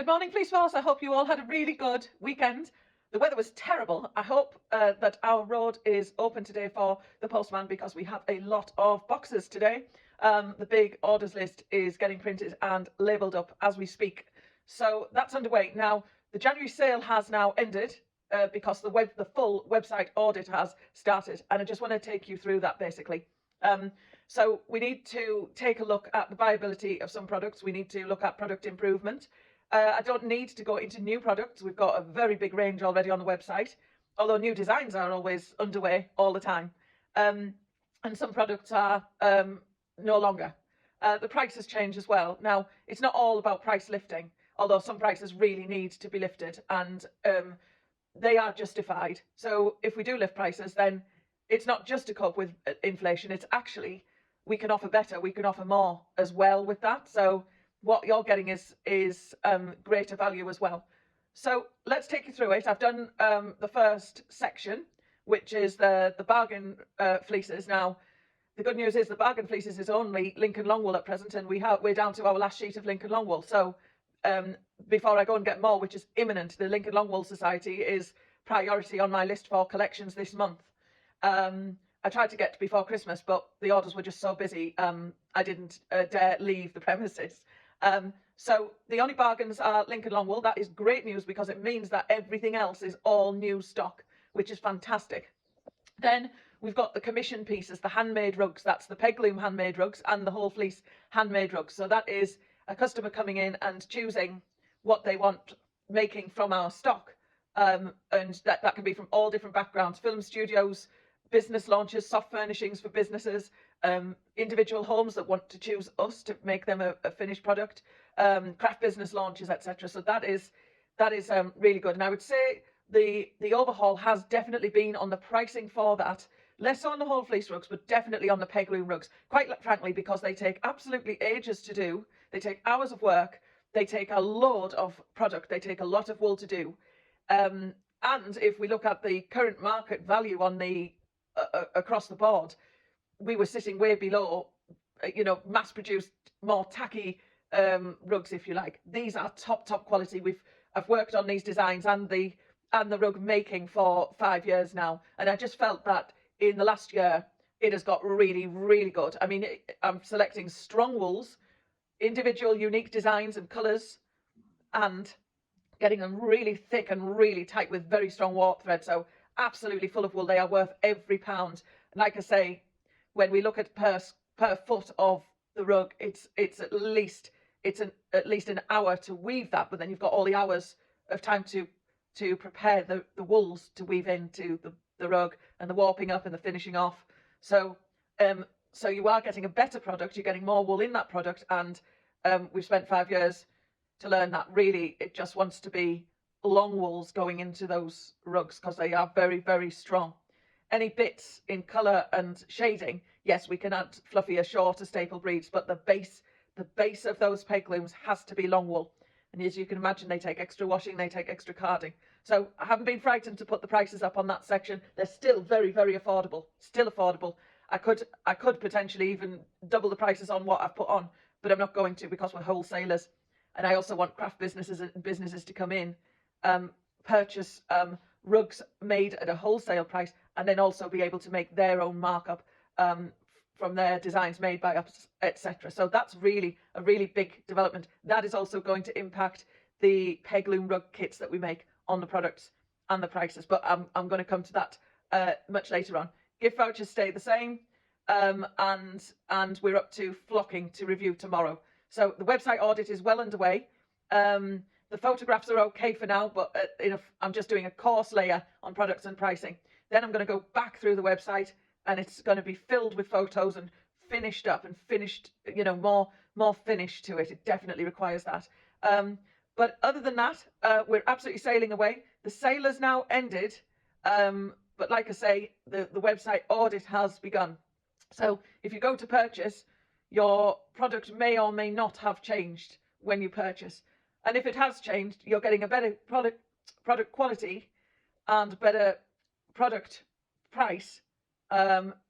Good morning, Police Force. I hope you all had a really good weekend. The weather was terrible. I hope that our road is open today for the postman because we have a lot of boxes today. The big orders list is getting printed and labelled up as we speak. So that's underway. Now, the January sale has now ended because the full website audit has started. And I just want to take you through that basically. So we need to take a look at the viability of some products. We need to look at product improvement. I don't need to go into new products. We've got a very big range already on the website, although new designs are always underway all the time. And some products are no longer. The price has changed as well. Now, it's not all about price lifting, although some prices really need to be lifted and they are justified. So if we do lift prices, then it's not just to cope with inflation. It's actually, we can offer better, we can offer more as well with that. So what you're getting is greater value as well. So let's take you through it. I've done the first section, which is the bargain fleeces. Now, the good news is the bargain fleeces is only Lincoln Longwool at present, and we're down to our last sheet of Lincoln Longwool. So before I go and get more, which is imminent, the Lincoln Longwool Society is priority on my list for collections this month. I tried to get before Christmas, but the orders were just so busy, I didn't dare leave the premises. So the only bargains are Lincoln Longwool. That is great news because it means that everything else is all new stock, which is fantastic. Then we've got the commission pieces, the handmade rugs. That's the peg loom handmade rugs and the whole fleece handmade rugs. So that is a customer coming in and choosing what they want making from our stock. And that can be from all different backgrounds: film studios, business launches, soft furnishings for businesses, individual homes that want to choose us to make them a finished product, craft business launches, etc. So that is really good. And I would say the overhaul has definitely been on the pricing for that. Less on the whole fleece rugs, but definitely on the peg loom rugs. Quite frankly, because they take absolutely ages to do. They take hours of work. They take a load of product. They take a lot of wool to do. And if we look at the current market value on the across the board, we were sitting way below, mass-produced, more tacky rugs, if you like. These are top quality. I've worked on these designs and the rug making for 5 years now, and I just felt that in the last year it has got really, really good. I mean, I'm selecting strong wools, individual unique designs and colours, and getting them really thick and really tight with very strong warp thread. So absolutely full of wool. They are worth every pound. And like I say, when we look at per foot of the rug, it's at least an hour to weave that, but then you've got all the hours of time to prepare the wools to weave into the rug, and the warping up and the finishing off. So so you are getting a better product. You're getting more wool in that product, and we've spent 5 years to learn that really it just wants to be long wools going into those rugs because they are very, very strong. Any bits in colour and shading, yes, we can add fluffier, shorter staple breeds, but the base of those peg looms has to be long wool. And as you can imagine, they take extra washing, they take extra carding. So I haven't been frightened to put the prices up on that section. They're still very, very affordable, still affordable. I could potentially even double the prices on what I've put on, but I'm not going to because we're wholesalers. And I also want craft businesses and businesses to come in, purchase rugs made at a wholesale price, and then also be able to make their own markup from their designs made by us, etc. So that's really a really big development. That is also going to impact the peg loom rug kits that we make on the products and the prices. But I'm going to come to that much later on. Gift vouchers stay the same, and we're up to flocking to review tomorrow. So the website audit is well underway. The photographs are okay for now, but I'm just doing a course layer on products and pricing. Then I'm going to go back through the website, and it's going to be filled with photos and finished up and finished, more finish to it. It definitely requires that. But other than that, we're absolutely sailing away. The sale has now ended. But like I say, the website audit has begun. So if you go to purchase, your product may or may not have changed when you purchase. And if it has changed, you're getting a better product quality and better product price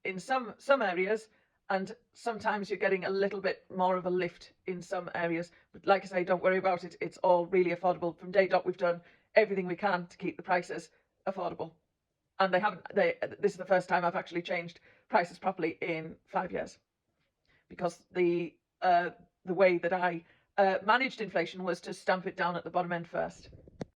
in some areas, and sometimes you're getting a little bit more of a lift in some areas. But like I say, don't worry about it. It's all really affordable. From day dot, we've done everything we can to keep the prices affordable. And this is the first time I've actually changed prices properly in 5 years, because the way that I managed inflation was to stamp it down at the bottom end first.